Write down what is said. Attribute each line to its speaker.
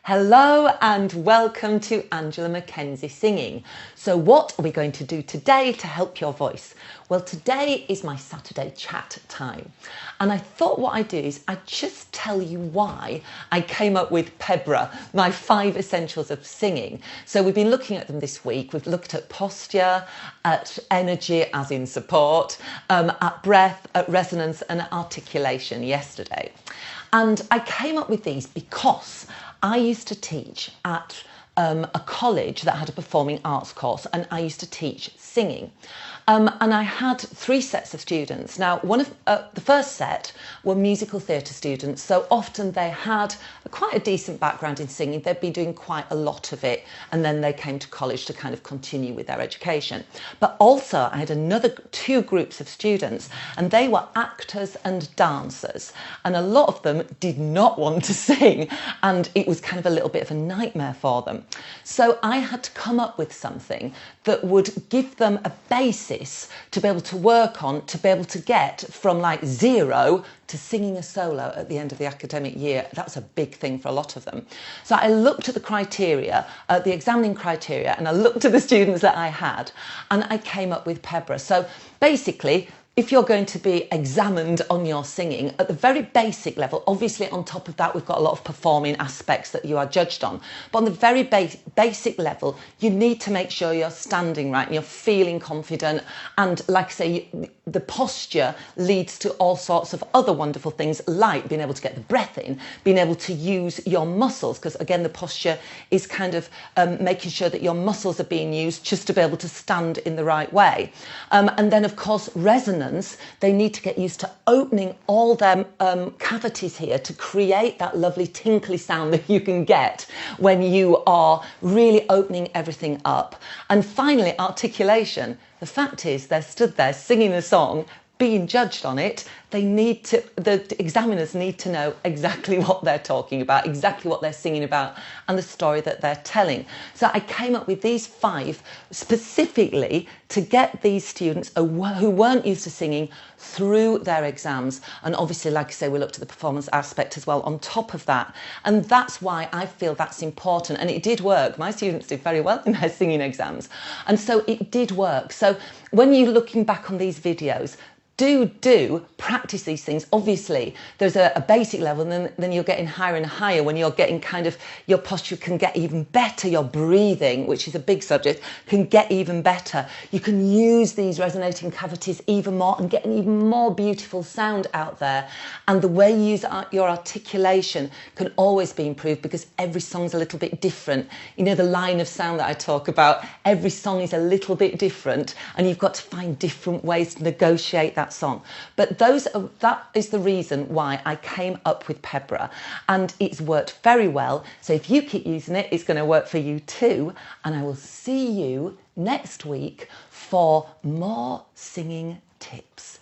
Speaker 1: Hello and welcome to Angela Mackenzie Singing. So what are we going to do today to help your voice? Well, today is my Saturday chat time. And I thought what I'd do is I'd just tell you why I came up with PEBRA, my 5 essentials of singing. So we've been looking at them this week. We've looked at posture, at energy as in support, at breath, at resonance and at articulation yesterday. And I came up with these because I used to teach at a college that had a performing arts course, and I used to teach singing. And I had 3 sets of students. Now, the first set were musical theatre students, so often they had quite a decent background in singing. They'd been doing quite a lot of it, and then they came to college to kind of continue with their education. But also, I had another 2 groups of students, and they were actors and dancers, and a lot of them did not want to sing, and it was kind of a little bit of a nightmare for them. So I had to come up with something that would give them a basis to be able to work on, to be able to get from like 0 to singing a solo at the end of the academic year. That's a big thing for a lot of them. So I looked at the criteria, the examining criteria, and I looked at the students that I had, and I came up with PEBRA. So basically, if you're going to be examined on your singing, at the very basic level, obviously on top of that, we've got a lot of performing aspects that you are judged on. But on the very basic level, you need to make sure you're standing right and you're feeling confident. And like I say, the posture leads to all sorts of other wonderful things, like being able to get the breath in, being able to use your muscles, because again, the posture is kind of making sure that your muscles are being used just to be able to stand in the right way. And then, of course, resonance. They need to get used to opening all their cavities here to create that lovely tinkly sound that you can get when you are really opening everything up. And finally, articulation. The fact is, they're stood there singing a song, being judged on it. The examiners need to know exactly what they're talking about, exactly what they're singing about, and the story that they're telling. So I came up with these 5 specifically to get these students who weren't used to singing through their exams. And obviously, like I say, we looked at the performance aspect as well on top of that. And that's why I feel that's important. And it did work. My students did very well in their singing exams. And so it did work. So when you're looking back on these videos, do practice these things. Obviously, there's a basic level, and then you're getting higher and higher when you're getting kind of, your posture can get even better. Your breathing, which is a big subject, can get even better. You can use these resonating cavities even more and get an even more beautiful sound out there. And the way you use your articulation can always be improved, because every song's a little bit different. You know, the line of sound that I talk about, every song is a little bit different, and you've got to find different ways to negotiate that song. But that is the reason why I came up with PEBRA, and it's worked very well. So if you keep using it, it's going to work for you too. And I will see you next week for more singing tips.